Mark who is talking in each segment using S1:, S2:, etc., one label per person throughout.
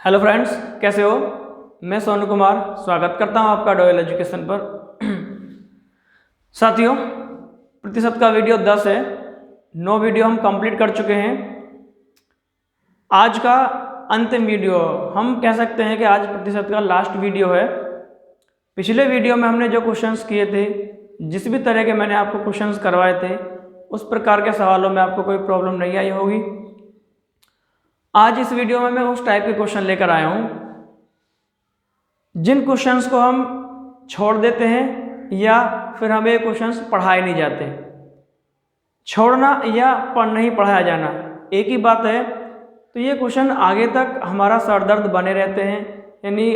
S1: Hello friends, कैसे हो। मैं सोनू कुमार स्वागत करता हूं आपका डोयल एजुकेशन पर। साथियों, प्रतिशत का वीडियो 10 है। 9 वीडियो हम कंप्लीट कर चुके हैं। आज का अंतिम वीडियो हम कह सकते हैं कि आज प्रतिशत का लास्ट वीडियो है। पिछले वीडियो में हमने जो क्वेश्चंस किए थे, जिस भी तरह के मैंने आपको क्वेश्चंस करवाए थे, उस प्रकार के सवालों में आपको कोई प्रॉब्लम नहीं आई होगी। आज इस वीडियो में मैं उस टाइप के क्वेश्चन लेकर आया हूं जिन क्वेश्चंस को हम छोड़ देते हैं या फिर हमें ये क्वेश्चंस पढ़ाए नहीं जाते। छोड़ना या नहीं पढ़ाया जाना एक ही बात है। तो ये क्वेश्चन आगे तक हमारा सरदर्द बने रहते हैं, यानी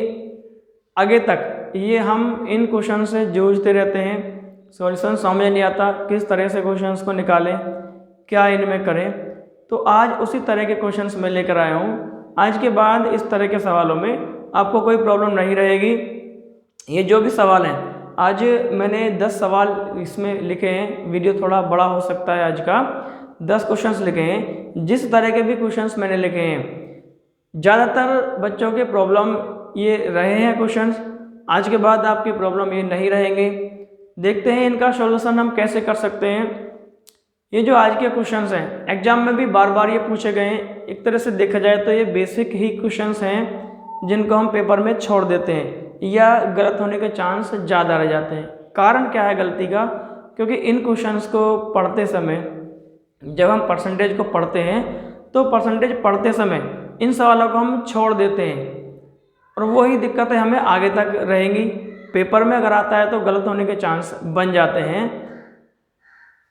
S1: आगे तक ये हम इन क्वेश्चन से जूझते रहते हैं। सॉल्यूशन समझ नहीं आता, किस तरह से क्वेश्चंस को निकालें, क्या इनमें करें। तो आज उसी तरह के क्वेश्चंस मैं लेकर आया हूँ। आज के बाद इस तरह के सवालों में आपको कोई प्रॉब्लम नहीं रहेगी। ये जो भी सवाल हैं, आज मैंने 10 सवाल इसमें लिखे हैं। वीडियो थोड़ा बड़ा हो सकता है, आज का 10 क्वेश्चंस लिखे हैं। जिस तरह के भी क्वेश्चंस मैंने लिखे हैं, ज़्यादातर बच्चों के प्रॉब्लम ये रहे हैं क्वेश्चंस। आज के बाद आपकी प्रॉब्लम ये नहीं रहेंगे। देखते हैं इनका सॉल्यूशन हम कैसे कर सकते हैं। ये जो आज के क्वेश्चंस हैं, एग्जाम में भी बार बार ये पूछे गए हैं। एक तरह से देखा जाए तो ये बेसिक ही क्वेश्चंस हैं जिनको हम पेपर में छोड़ देते हैं या गलत होने के चांस ज़्यादा रह जाते हैं। कारण क्या है गलती का? क्योंकि इन क्वेश्चंस को पढ़ते समय, जब हम परसेंटेज को पढ़ते हैं, तो परसेंटेज पढ़ते समय इन सवालों को हम छोड़ देते हैं और वही दिक्कतें हमें आगे तक रहेंगी। पेपर में अगर आता है तो गलत होने के चांस बन जाते हैं।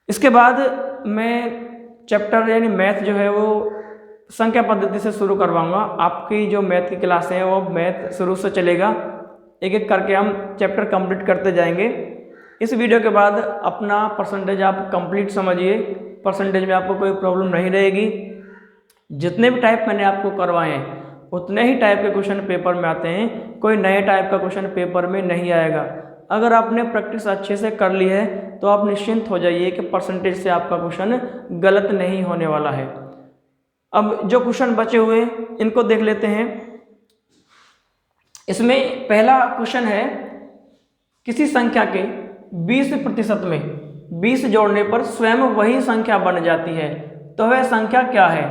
S1: इसके बाद मैं चैप्टर यानी मैथ जो है वो संख्या पद्धति से शुरू करवाऊंगा। आपकी जो मैथ की क्लासें हैं वो मैथ शुरू से चलेगा। एक एक करके हम चैप्टर कंप्लीट करते जाएंगे। इस वीडियो के बाद अपना परसेंटेज आप कंप्लीट समझिए। परसेंटेज में आपको कोई प्रॉब्लम नहीं रहेगी। जितने भी टाइप मैंने आपको करवाए हैं उतने ही टाइप के क्वेश्चन पेपर में आते हैं। कोई नए टाइप का क्वेश्चन पेपर में नहीं आएगा। अगर आपने प्रैक्टिस अच्छे से कर ली है तो आप निश्चिंत हो जाइए कि परसेंटेज से आपका क्वेश्चन गलत नहीं होने वाला है। अब जो क्वेश्चन बचे हुए इनको देख लेते हैं। इसमें पहला क्वेश्चन है, किसी संख्या के 20% में 20 जोड़ने पर स्वयं वही संख्या बन जाती है, तो वह संख्या क्या है?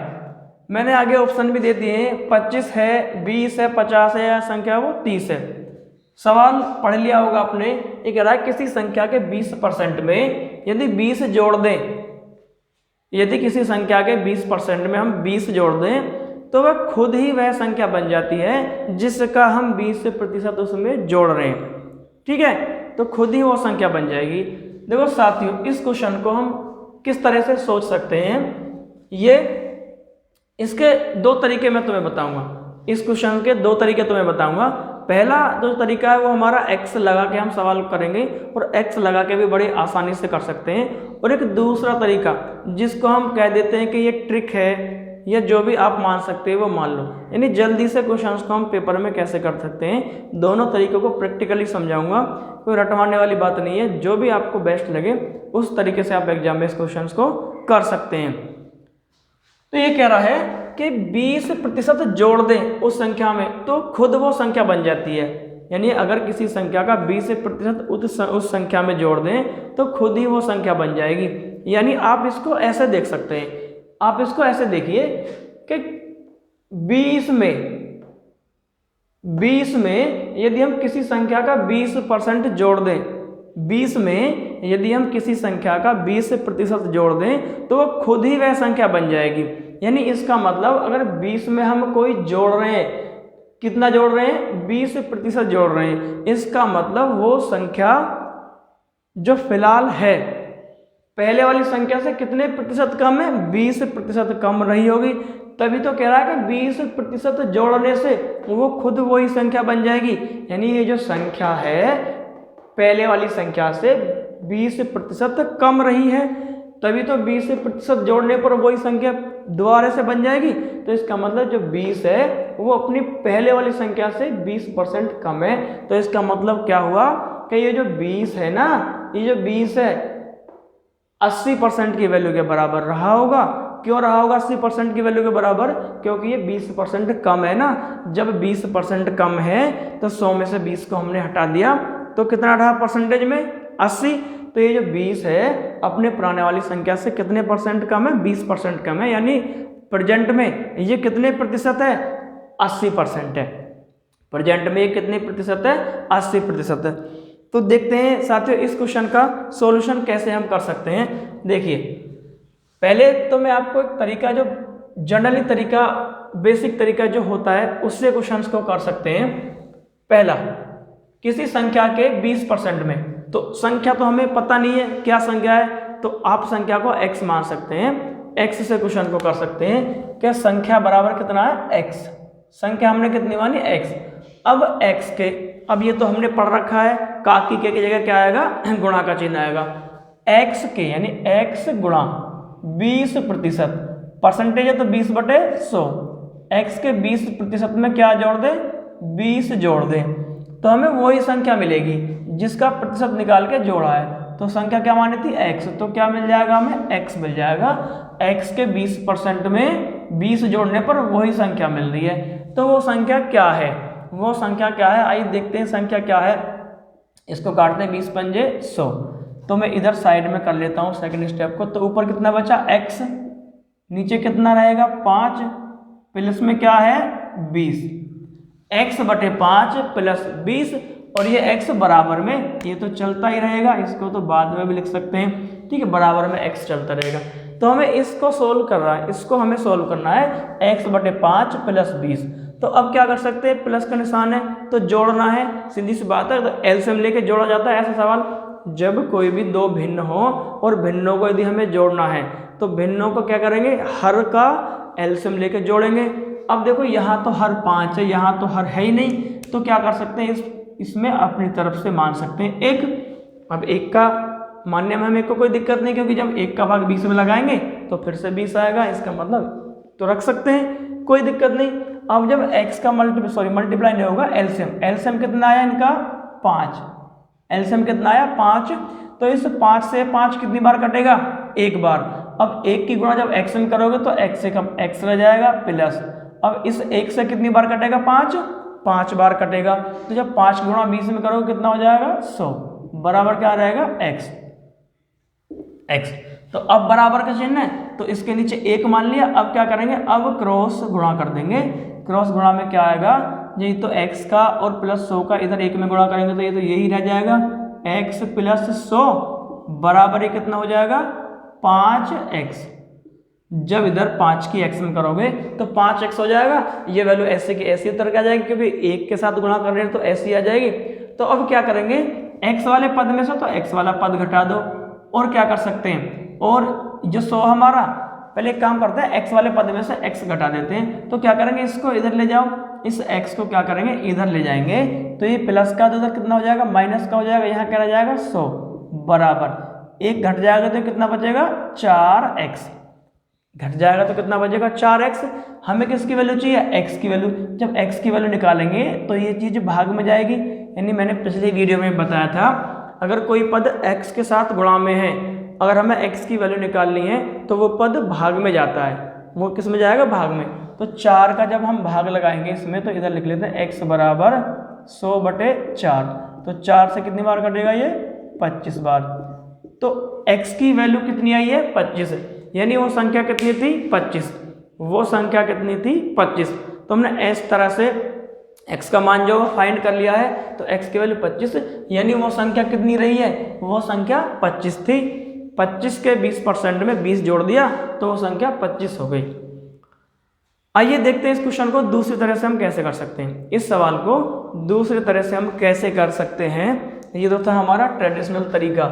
S1: मैंने आगे ऑप्शन भी दे दिए हैं। 25 है, 20 है, 50 है, या संख्या वो 30 है। सवाल पढ़ लिया होगा आपने। ये कह रहा है किसी संख्या के 20% में यदि 20 जोड़ दें, यदि किसी संख्या के 20% में हम 20 जोड़ दें तो वह खुद ही वह संख्या बन जाती है जिसका हम 20% उसमें जोड़ रहे हैं। ठीक है, तो खुद ही वो संख्या बन जाएगी। देखो साथियों, इस क्वेश्चन को हम किस तरह से सोच सकते हैं, ये इसके 2 तरीके मैं तुम्हें बताऊंगा। इस क्वेश्चन के 2 तरीके तुम्हें बताऊंगा। पहला जो तरीका है वो हमारा x लगा के हम सवाल करेंगे और x लगा के भी बड़ी आसानी से कर सकते हैं। और एक दूसरा तरीका जिसको हम कह देते हैं कि ये ट्रिक है, या जो भी आप मान सकते हैं वो मान लो। यानी जल्दी से क्वेश्चंस को हम पेपर में कैसे कर सकते हैं, दोनों तरीकों को प्रैक्टिकली समझाऊंगा। कोई रटवाने वाली बात नहीं है। जो भी आपको बेस्ट लगे उस तरीके से आप एग्जाम में इस क्वेश्चन को कर सकते हैं। तो ये कह रहा है कि 20% जोड़ दें उस संख्या में तो खुद वो संख्या बन जाती है। यानी अगर किसी संख्या का 20% उस संख्या में जोड़ दें तो खुद ही वो संख्या बन जाएगी। यानी आप इसको ऐसे देख सकते हैं। आप इसको ऐसे देखिए कि 20 में यदि हम किसी संख्या का 20% जोड़ दें, 20 में यदि हम किसी संख्या का 20% जोड़ दें तो वो खुद ही वह संख्या बन जाएगी। यानी इसका मतलब अगर 20 में हम कोई जोड़ रहे हैं, कितना जोड़ रहे हैं? 20% जोड़ रहे हैं। इसका मतलब वो संख्या जो फिलहाल है पहले वाली संख्या से कितने प्रतिशत कम है? 20% कम रही होगी। तभी तो कह रहा है कि 20% जोड़ने से वो खुद वही संख्या बन जाएगी। यानी ये जो संख्या है पहले वाली संख्या से 20% कम रही है, तभी तो 20% जोड़ने पर वही संख्या दोबारा से बन जाएगी। तो इसका मतलब जो 20 है वो अपनी पहले वाली संख्या से 20% कम है। तो इसका मतलब क्या हुआ कि ये जो 20 है ना, ये जो 20 है 80% की वैल्यू के बराबर रहा होगा क्यों रहा होगा 80% की वैल्यू के बराबर? क्योंकि ये 20% कम है ना। जब 20% कम है तो 100 में से 20 को हमने हटा दिया तो कितना रहा परसेंटेज में? 80। तो ये जो 20 है अपने पुराने वाली संख्या से कितने परसेंट कम है? 20% कम है, यानी प्रेजेंट में ये कितने प्रतिशत है? 80% है। प्रेजेंट में ये कितने प्रतिशत है? 80% है। तो देखते हैं साथियों इस क्वेश्चन का सॉल्यूशन कैसे हम कर सकते हैं। देखिए पहले तो मैं आपको एक तरीका, जो जनरली तरीका, बेसिक तरीका जो होता है उससे क्वेश्चंस को कर सकते हैं। पहला, किसी संख्या के 20% में, तो संख्या तो हमें पता नहीं है क्या संख्या है, तो आप संख्या को x मान सकते हैं। x से क्वेश्चन को कर सकते हैं क्या संख्या बराबर कितना है? x। संख्या हमने कितनी मानी? x। अब x के, अब ये तो हमने पढ़ रखा है, काकी के की जगह क्या आएगा? गुणा का चिन्ह आएगा। x के यानी x गुणा 20%, परसेंटेज है तो 20/100। x के 20% में क्या जोड़ दे? 20 जोड़ दे, तो हमें वही संख्या मिलेगी जिसका प्रतिशत निकाल के जोड़ा है। तो संख्या क्या मानी थी? x। तो क्या मिल जाएगा हमें? x मिल जाएगा। x के 20% में 20 जोड़ने पर वही संख्या मिल रही है। तो वो संख्या क्या है? वो संख्या क्या है? आइए देखते हैं संख्या क्या है। इसको काटते हैं 20 पंजे 100। तो मैं इधर साइड में कर लेता हूँ सेकंड स्टेप को। तो ऊपर कितना बचा? x, नीचे कितना रहेगा? 5, प्लस में क्या है? 20। x/5 प्लस 20, और ये x बराबर में, ये तो चलता ही रहेगा, इसको तो बाद में भी लिख सकते हैं, ठीक है, बराबर में x चलता रहेगा। तो हमें इसको सोल्व कर रहा है, इसको हमें सोल्व करना है x/5 प्लस 20। तो अब क्या कर सकते हैं? प्लस का निशान है तो जोड़ना है, सीधी सी बात है। तो एलसीएम लेके जोड़ा जाता है। ऐसा सवाल जब कोई भी दो भिन्न हो और भिन्नों को यदि हमें जोड़ना है तो भिन्नों को क्या करेंगे? हर का एलसीएम लेके जोड़ेंगे। अब देखो यहाँ तो हर 5 है, यहाँ तो हर है ही नहीं, तो क्या कर सकते हैं? इसमें अपनी तरफ से मान सकते हैं 1। अब 1 का मानने में हमें को कोई दिक्कत नहीं, क्योंकि जब 1 का भाग 20 में लगाएंगे तो फिर से 20 आएगा, इसका मतलब तो रख सकते हैं, कोई दिक्कत नहीं। अब जब x का मल्टीप्लाई नहीं होगा, एलसीएम कितना आया इनका? 5। एलसीएम कितना आया? 5। तो इस 5 से 5 कितनी बार कटेगा? एक बार। अब 1 की गुणा जब x में करोगे तो x से कम x रह जाएगा प्लस, अब इस 1 से कितनी बार कटेगा? 5 बार कटेगा। तो जब 5 गुणा 20 में करोगे कितना हो जाएगा? 100, बराबर क्या रहेगा? x। तो अब बराबर का चिन्ह है तो इसके नीचे 1 मान लिया। अब क्या करेंगे? अब क्रॉस गुणा कर देंगे। क्रॉस गुणा में क्या आएगा? यही तो x का और प्लस 100 का इधर 1 में गुणा करेंगे तो ये तो यही रह जाएगा, x प्लस 100 बराबर ही कितना हो जाएगा? 5x। जब इधर 5 की x में करोगे तो 5x हो जाएगा। ये वैल्यू ऐसे की ऐसी उतर के आ जाएगी, क्योंकि 1 के साथ गुणा कर रहे हैं तो ऐसी आ जाएगी। तो अब क्या करेंगे? x वाले पद में से तो x वाला पद घटा दो, और क्या कर सकते हैं? और जो 100 हमारा, पहले एक काम करते हैं, x वाले पद में से x घटा देते हैं। तो क्या करेंगे? इसको इधर ले जाओ, इस x को क्या करेंगे? इधर ले जाएंगे। तो ये प्लस का तो इधर कितना हो जाएगा? माइनस का हो जाएगा। यहाँ क्या रह जाएगा? 100 बराबर 1 घट जाएगा तो कितना बचेगा? 4x। घट जाएगा तो कितना बचेगा? 4x। हमें किसकी वैल्यू चाहिए? x की वैल्यू। जब x की वैल्यू निकालेंगे तो ये चीज़ भाग में जाएगी। यानी मैंने पिछली वीडियो में बताया था, अगर कोई पद x के साथ गुणा में है, अगर हमें x की वैल्यू निकालनी है तो वो पद भाग में जाता है। वो किस में जाएगा? भाग में। तो 4 का जब हम भाग लगाएंगे इसमें, तो इधर लिख लेते हैं x बराबर 100/4। तो 4 से कितनी बार कटेगा? ये 25 बार। तो x की वैल्यू कितनी आई है? 25। यानी वो संख्या कितनी थी? 25। वो संख्या कितनी थी? 25। तो हमने इस तरह से x का मान जो फाइंड कर लिया है, तो x की वैल्यू 25, यानी वो संख्या कितनी रही है? वो संख्या 25 थी। 25 के 20% में 20 जोड़ दिया तो वो संख्या 25 हो गई। आइए देखते हैं इस क्वेश्चन को दूसरी तरह से हम कैसे कर सकते हैं। इस सवाल को दूसरी तरह से हम कैसे कर सकते हैं, ये तो था हमारा ट्रेडिशनल तरीका,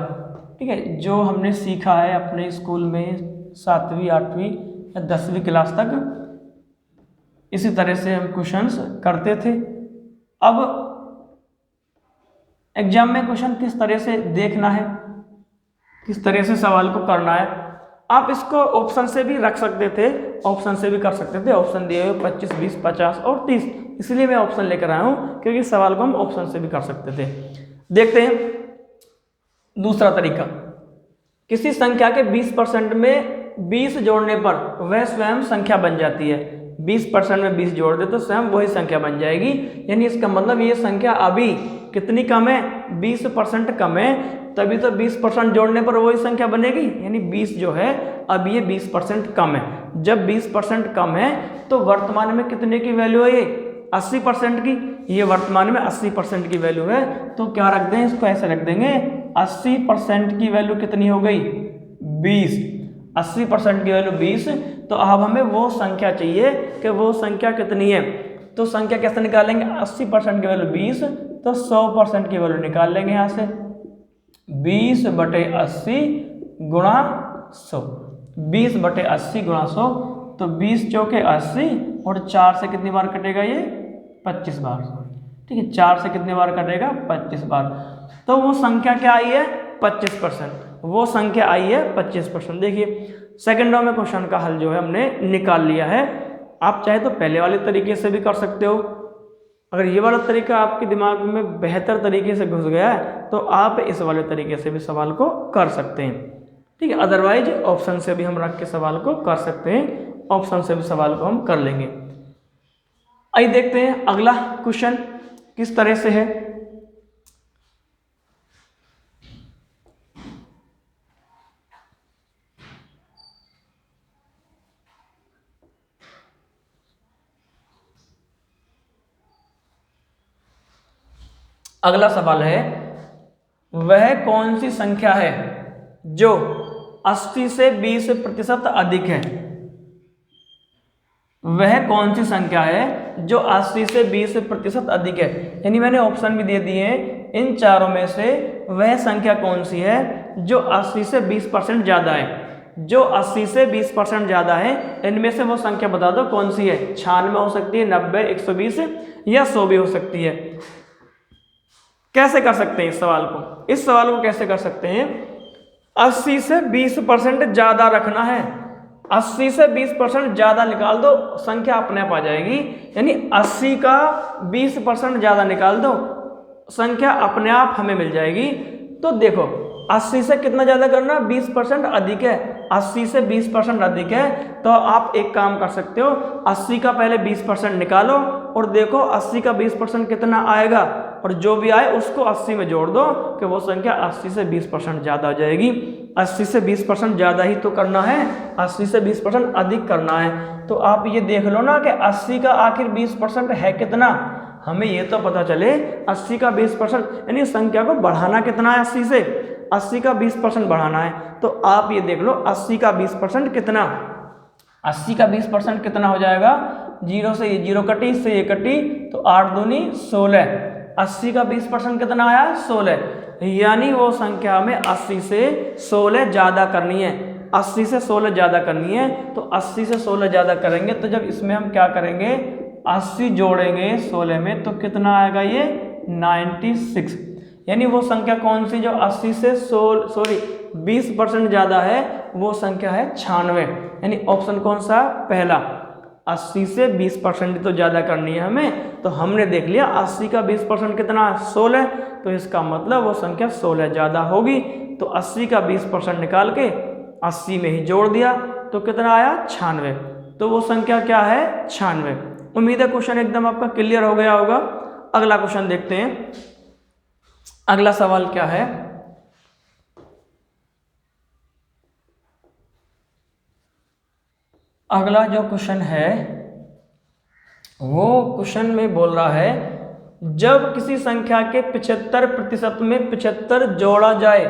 S1: ठीक है, जो हमने सीखा है अपने स्कूल में 7वीं 8वीं या 10वीं क्लास तक। इसी तरह से हम क्वेश्चंस करते थे। अब एग्जाम में क्वेश्चन किस तरह से देखना है, किस तरह से सवाल को करना है, आप इसको ऑप्शन से भी रख सकते थे, ऑप्शन से भी कर सकते थे। ऑप्शन दिए हुए 25, 20, 50 और 30, इसलिए मैं ऑप्शन लेकर आया हूँ, क्योंकि सवाल को हम ऑप्शन से भी कर सकते थे। देखते हैं दूसरा तरीका। किसी संख्या के 20% में 20 जोड़ने पर वह स्वयं संख्या बन जाती है। 20% में 20 जोड़ दे तो स्वयं वही संख्या बन जाएगी। यानी इसका मतलब ये संख्या अभी कितनी कम है, 20% कम है, तभी तो 20% जोड़ने पर वही संख्या बनेगी। यानी 20 जो है अब ये 20% कम है। जब 20% कम है तो वर्तमान में कितने की वैल्यू है, ये 80% की। ये वर्तमान में 80% की वैल्यू है। तो क्या रख दें, इसको ऐसे रख देंगे 80% की वैल्यू कितनी हो गई, 20। 80% की वैल्यू 20। तो अब हमें वो संख्या चाहिए कि वो संख्या कितनी है। तो संख्या कैसे निकालेंगे, 80% की वैल्यू 20, तो 100% की वैल्यू निकाल लेंगे यहाँ से। 20/80 गुणा 100, 20/80 गुणा 100, तो 20 चौके 80 और 4 से कितनी बार कटेगा ये, 25 बार। ठीक है, 4 से कितने बार कटेगा, 25 बार। तो वो संख्या क्या आई है, 25%। वो संख्या आई है 25%। देखिए सेकंड रो में क्वेश्चन का हल जो है हमने निकाल लिया है। आप चाहे तो पहले वाले तरीके से भी कर सकते हो। अगर ये वाला तरीका आपके दिमाग में बेहतर तरीके से घुस गया है तो आप इस वाले तरीके से भी सवाल को कर सकते हैं। ठीक है, अदरवाइज ऑप्शन से भी हम रख के सवाल को कर सकते हैं। ऑप्शन से भी सवाल को हम कर लेंगे। आइए देखते हैं अगला क्वेश्चन किस तरह से है। अगला सवाल है, वह कौन सी संख्या है जो 80 से 20% अधिक है। वह कौन सी संख्या है जो 80 से 20% अधिक है। यानी मैंने ऑप्शन भी दे दिए हैं, इन चारों में से वह संख्या कौन सी है जो 80 से 20% ज़्यादा है। जो 80 से 20% ज़्यादा है, इनमें से वो संख्या बता दो कौन सी है। 96 हो सकती है, 90, 120 या 100 भी हो सकती है। कैसे कर सकते हैं इस सवाल को, इस सवाल को कैसे कर सकते हैं, 80 से 20% ज़्यादा रखना है। 80 से 20% ज़्यादा निकाल दो, संख्या अपने आप आ जाएगी। यानी 80 का 20% ज़्यादा निकाल दो, संख्या अपने आप हमें मिल जाएगी। तो देखो 80 से कितना ज़्यादा करना, 20% अधिक है। 80 से 20% अधिक है तो आप एक काम कर सकते हो, 80 का पहले 20% निकालो और देखो 80 का 20% कितना आएगा, और जो भी आए उसको 80 में जोड़ दो कि वो संख्या 80 से 20% ज़्यादा आ जाएगी। 80 से 20% ज़्यादा ही तो करना है, 80 से 20% अधिक करना है। तो आप ये देख लो ना कि 80 का आखिर 20% है कितना। हमें ये तो पता चले 80 का 20%, यानी संख्या को बढ़ाना कितना है, 80 से 80 का 20% बढ़ाना है। तो आप ये देख लो 80 का 20% कितना, 80 का 20% कितना हो जाएगा, 0 से ये 0 कटी, इससे ये कटी, तो 8 दूनी 16। 80 का 20% कितना आया, 16। यानी वो संख्या में 80 से 16 ज़्यादा करनी है। 80 से 16 ज़्यादा करनी है। तो 80 से 16 ज़्यादा करेंगे तो जब इसमें हम क्या करेंगे, 80 जोड़ेंगे 16 में तो कितना आएगा, ये 96। यानी वो संख्या कौन सी जो 80 से 20% ज़्यादा है, वो संख्या है 96। यानी ऑप्शन कौन सा, पहला। 80 से 20% तो ज़्यादा करनी है हमें, तो हमने देख लिया 80 का 20% कितना, 16। तो इसका मतलब वो संख्या 16 ज़्यादा होगी। तो 80 का 20% निकाल के 80 में ही जोड़ दिया तो कितना आया, 96। तो वो संख्या क्या है, 96। उम्मीद है क्वेश्चन एकदम आपका क्लियर हो गया होगा। अगला क्वेश्चन देखते हैं। अगला सवाल क्या है, अगला जो क्वेश्चन है वो क्वेश्चन में बोल रहा है, जब किसी संख्या के 75% में 75 जोड़ा जाए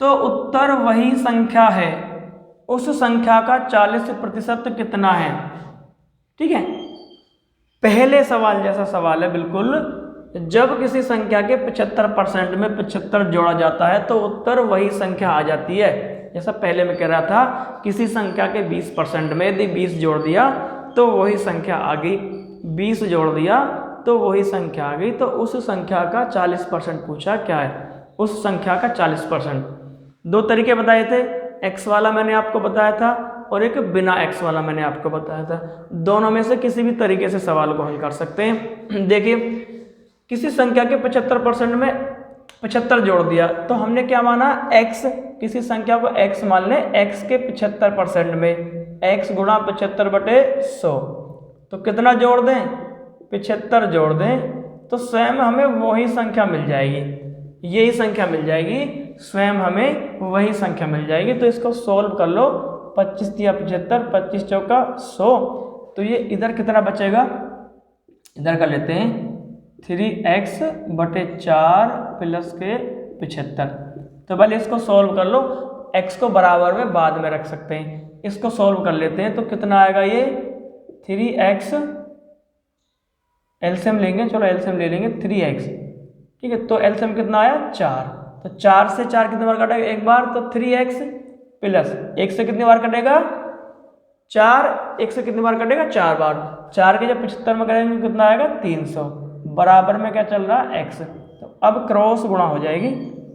S1: तो उत्तर वही संख्या है, उस संख्या का 40% कितना है। ठीक है, पहले सवाल जैसा सवाल है बिल्कुल। जब किसी संख्या के 75% में 75 जोड़ा जाता है तो उत्तर वही संख्या आ जाती है। जैसा पहले मैं कह रहा था, किसी संख्या के 20% में यदि 20 जोड़ दिया तो वही संख्या आ गई, 20 जोड़ दिया तो वही संख्या आ गई। तो उस संख्या का 40% पूछा क्या है, उस संख्या का 40%। दो तरीके बताए थे, x वाला मैंने आपको बताया था और एक बिना x वाला मैंने आपको बताया था। दोनों में से किसी भी तरीके से सवाल को हल कर सकते हैं। देखिए, किसी संख्या के 75% में 75 जोड़ दिया, तो हमने क्या माना x, किसी संख्या को x मान लें, x के 75% में x गुणा 75/100, तो कितना जोड़ दें, 75 जोड़ दें, तो स्वयं हमें वही संख्या मिल जाएगी, यही संख्या मिल जाएगी, स्वयं हमें वही संख्या मिल जाएगी। तो इसको सोल्व कर लो, 25 या 75, 25 चौका 100, तो ये इधर कितना बचेगा, इधर कर लेते हैं 3x/4 प्लस के 75। तो पहले इसको सोल्व कर लो, x को बराबर में बाद में रख सकते हैं, इसको सोल्व कर लेते हैं। तो कितना आएगा ये 3x, एलसीएम लेंगे, चलो एलसीएम ले लेंगे 3x, ठीक है। तो एलसीएम कितना आया 4, तो 4 से 4 कितनी बार कटेगा, एक बार, तो 3x प्लस 1 से कितनी बार कटेगा 4, 1 से कितनी बार कटेगा 4 बार, 4 के जब 75 में करेंगे कितना आएगा 300, बराबर में क्या चल रहा है x। तो अब क्रॉस गुणा हो जाएगी,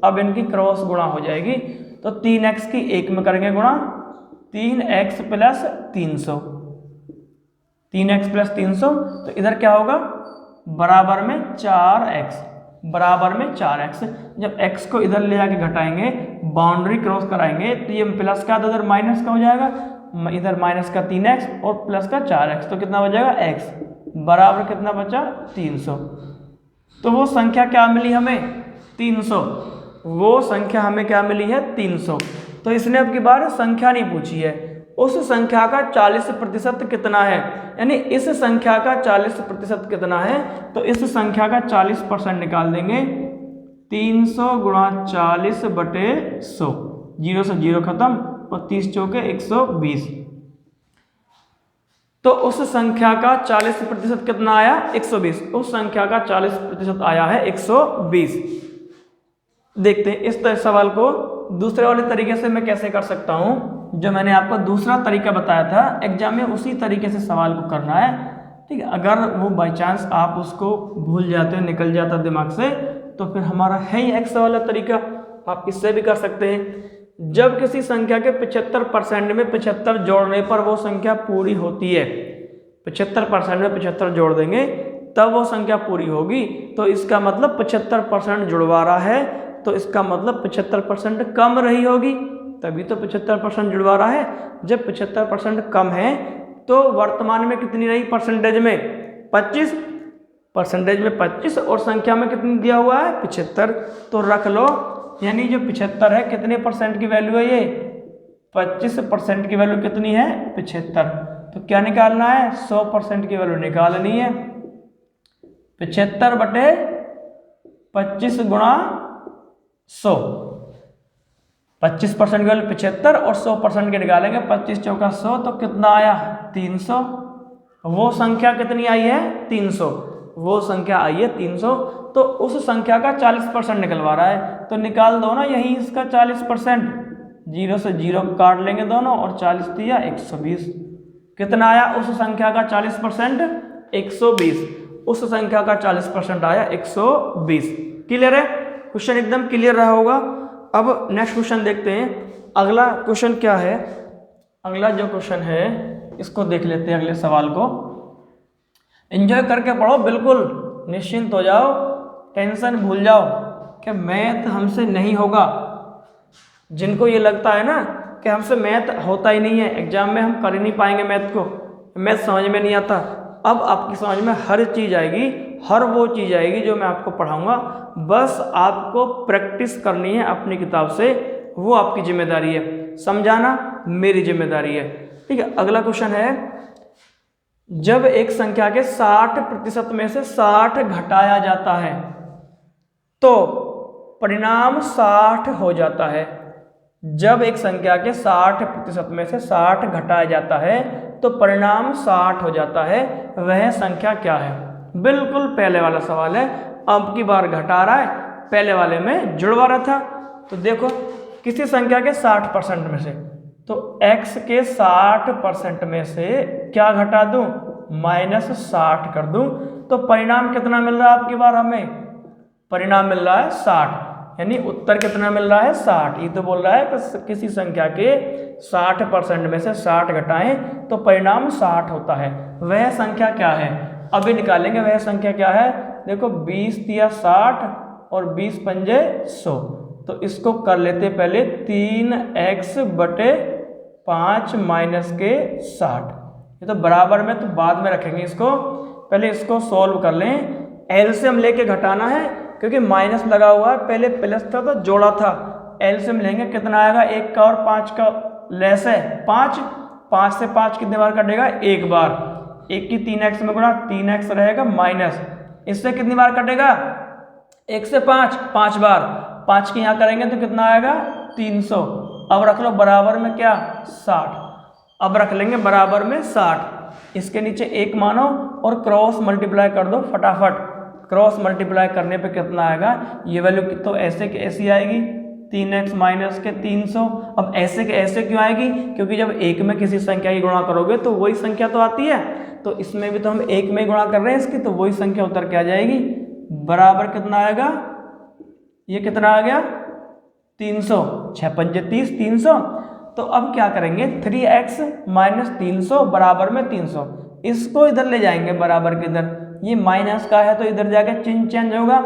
S1: अब इनकी क्रॉस गुणा हो जाएगी, तो 3x की 1 में करेंगे गुणा, 3x प्लस 300, 3x प्लस 300, तो इधर क्या होगा बराबर में 4x, बराबर में 4x। जब x को इधर ले आके घटाएंगे, बाउंड्री क्रॉस कराएंगे, तो ये प्लस का तो इधर माइनस का हो जाएगा, इधर माइनस का 3x और प्लस का 4x, तो कितना बचेगा x, बराबर कितना बचा 300। तो वो संख्या क्या मिली हमें 300, वो संख्या हमें क्या मिली है 300। तो इसने अब की बार संख्या नहीं पूछी है, उस संख्या का 40% कितना है, यानी इस संख्या का 40% कितना है, तो इस संख्या का 40% निकाल देंगे, 300 गुणा 40/100, 0 से 0 खत्म, और 30 चौके 120, तो उस संख्या का 40% कितना आया 120, उस संख्या का 40% आया है 120। देखते हैं इस सवाल को दूसरे वाले तरीके से मैं कैसे कर सकता हूं, जो मैंने आपको दूसरा तरीका बताया था एग्जाम में, उसी तरीके से सवाल को करना है, ठीक है। अगर वो बाई चांस आप उसको भूल जाते हो, निकल जाता दिमाग से, तो फिर हमारा है ही एक्स वाला तरीका, आप इससे भी कर सकते हैं। जब किसी संख्या के 75% में 75 जोड़ने पर वो संख्या पूरी होती है, 75% में 75 जोड़ देंगे तब वो संख्या पूरी होगी, तो इसका मतलब 75% जुड़वा रहा है, तो इसका मतलब 75% कम रही होगी, तभी तो 75% जुड़वा रहा है। जब 75% कम है तो वर्तमान में कितनी रही परसेंटेज में 25, परसेंटेज में 25, और संख्या में कितनी दिया हुआ है 75, तो रख लो, यानी जो 75 है कितने परसेंट की वैल्यू है, ये 25% की वैल्यू कितनी है 75, तो क्या निकालना है 100% की वैल्यू निकालनी है, 75/25 गुणा 100, 25% की वैल्यू 75 और 100% के निकालेंगे, 25 चौका 100, तो कितना आया 300, वो संख्या कितनी आई है 300, वो संख्या आई है 300, तो उस संख्या का 40% निकलवा रहा है, तो निकाल दो ना यही इसका 40%, 0 से 0 काट लेंगे दोनों, और 40 दिया 120, कितना आया उस संख्या का 40% 120, उस संख्या का 40% आया 120। क्लियर है, क्वेश्चन एकदम क्लियर रहा होगा। अब नेक्स्ट क्वेश्चन देखते हैं, अगला क्वेश्चन क्या है, अगला जो क्वेश्चन है इसको देख लेते हैं, अगले सवाल को। एंजॉय करके पढ़ो, बिल्कुल निश्चिंत हो जाओ, टेंशन भूल जाओ कि मैथ हमसे नहीं होगा। जिनको ये लगता है ना कि हमसे मैथ होता ही नहीं है, एग्जाम में हम कर ही नहीं पाएंगे मैथ को, मैथ समझ में नहीं आता, अब आपकी समझ में हर चीज़ आएगी, हर वो चीज़ आएगी जो मैं आपको पढ़ाऊंगा, बस आपको प्रैक्टिस करनी है अपनी किताब से, वो आपकी जिम्मेदारी है, समझाना मेरी जिम्मेदारी है, ठीक है। अगला क्वेश्चन है, जब एक संख्या के 60% में से 60 घटाया जाता है तो परिणाम 60 हो जाता है। जब एक संख्या के 60% में से 60 घटाया जाता है तो परिणाम 60 हो जाता है, वह संख्या क्या है। बिल्कुल पहले वाला सवाल है, अब की बार घटा रहा है, पहले वाले में जुड़वा रहा था। तो देखो किसी संख्या के 60% में से, तो x के 60% में से क्या घटा दूं, -60 कर दूं, तो परिणाम कितना मिल रहा है आपकी बार हमें, परिणाम मिल रहा है 60, यानी उत्तर कितना मिल रहा है 60। ये तो बोल रहा है कि किसी संख्या के 60% में से 60 घटाएं तो परिणाम 60 होता है, वह संख्या क्या है। अभी निकालेंगे वह संख्या क्या है। देखो 20 या 60 और 20 पंजे 100। तो इसको कर लेते पहले 3x बटे 5 माइनस के 60। ये तो बराबर में, तो बाद में रखेंगे इसको, पहले इसको सॉल्व कर लें। एलसीएम लेके घटाना है क्योंकि माइनस लगा हुआ है, पहले प्लस था तो जोड़ा था। एलसीएम लेंगे, कितना आएगा, 1 का और 5 का लेस है 5, 5 से 5 कितने बार कटेगा, एक बार। 1 की 3x में गुणा, 3x रहेगा माइनस, इससे कितनी बार कटेगा, 1 से 5, 5 बार। 5 की यहाँ करेंगे तो कितना आएगा, 300। अब रख लो बराबर में क्या, 60। अब रख लेंगे बराबर में 60। इसके नीचे 1 मानो और क्रॉस मल्टीप्लाई कर दो फटाफट। क्रॉस मल्टीप्लाई करने पे कितना आएगा, ये वैल्यू तो ऐसे की ऐसी आएगी, 3x माइनस के 300। अब ऐसे के ऐसे क्यों आएगी, क्योंकि जब एक में किसी संख्या की गुणा करोगे तो वही संख्या तो आती है, तो इसमें भी तो हम एक में गुणा कर रहे हैं इसकी, तो वही संख्या उतर के आ जाएगी। बराबर कितना आएगा, ये कितना आ गया, 300, 6 पंजे 30, 300। तो अब क्या करेंगे, 3x माइनस 300 बराबर में 300, इसको इधर ले जाएंगे बराबर के इधर। ये माइनस का है तो इधर जाके चिन्ह चेंज होगा,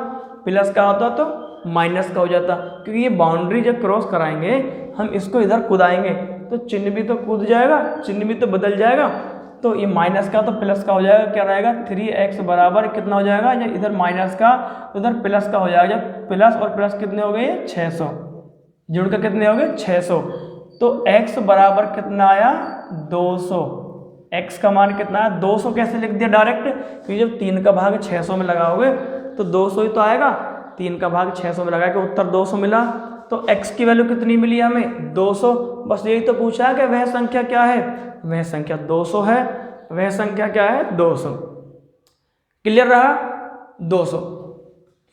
S1: प्लस का होता तो माइनस का हो जाता, क्योंकि ये बाउंड्री जब क्रॉस कराएंगे हम इसको इधर कूदाएंगे तो चिन्ह भी तो कूद जाएगा, चिन्ह भी तो बदल जाएगा। तो ये माइनस का तो प्लस का हो जाएगा, क्या रहेगा, 3x बराबर कितना हो जाएगा, जब इधर माइनस का उधर प्लस का हो जाएगा, जब प्लस और प्लस कितने हो गए, 600 जुड़ कर कितने हो गए, 600। तो x बराबर कितना आया, 200। x का मान कितना है, 200 कैसे लिख दिया डायरेक्ट, क्योंकि जब 3 का भाग 600 में लगाओगे तो 200 ही तो आएगा। 3 का भाग 600 में लगा के उत्तर 200 मिला, तो x की वैल्यू कितनी मिली हमें, 200। बस यही तो पूछा है कि वह संख्या क्या है, वह संख्या 200 है, वह संख्या क्या है, 200। क्लियर रहा, 200।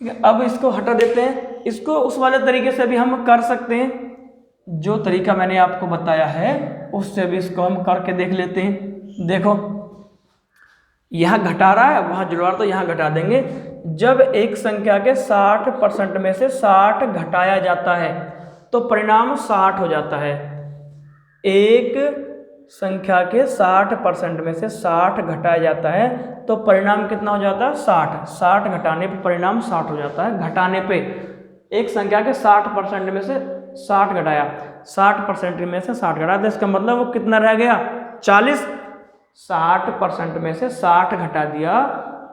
S1: ठीक है, अब इसको हटा देते हैं, इसको उस वाले तरीके से भी हम कर सकते हैं, जो तरीका मैंने आपको बताया है उससे भी इसको हम करके देख लेते हैं। देखो यहाँ घटा रहा है, वहाँ जुड़वा तो यहाँ घटा देंगे। जब एक संख्या के 60% में से 60 घटाया जाता है तो परिणाम 60 हो जाता है। एक संख्या के 60% में से 60 घटाया जाता है तो परिणाम कितना हो जाता है, 60। 60 घटाने पे परिणाम 60 हो जाता है। घटाने पे एक संख्या के 60% में से 60 घटाया, 60% में से 60 घटाया, तो इसका मतलब वो कितना रह गया, 40। 60% में से 60 घटा दिया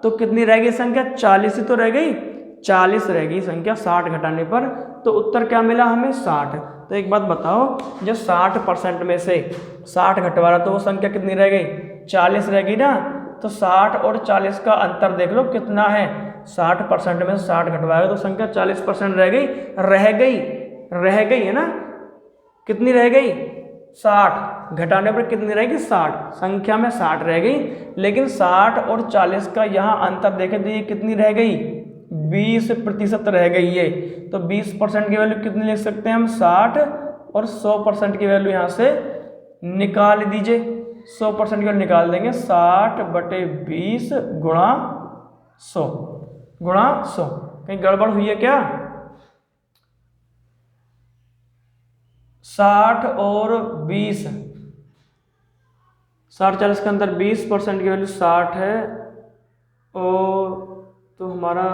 S1: तो कितनी रह गई संख्या, 40 ही तो रह गई, 40 रह गई संख्या 60 घटाने पर। तो उत्तर क्या मिला हमें, 60। तो एक बात बताओ, जब 60% में से 60 घटवा रहा तो वो संख्या कितनी रह गई, 40 रह गई ना। तो 60 और 40 का अंतर देख लो कितना है, 60% में से 60 घटवाएगा तो संख्या 40% रह गई, रह गई है ना, कितनी रह गई, 60। घटाने पर कितनी रहेगी, 60। संख्या में 60 रह गई, लेकिन 60 और 40 का यहाँ अंतर देखें तो ये कितनी रह गई, 20% रह गई ये। तो 20% की वैल्यू कितनी लिख सकते हैं हम, 60, और 100% की वैल्यू यहाँ से निकाल दीजिए। 100% की वैल्यू निकाल देंगे, 60 बटे 20 गुणा 100 गुणा 100। कहीं गड़बड़ हुई है क्या, 60 और 20, 60 40 के अंदर 20% की वैल्यू 60 है, और तो हमारा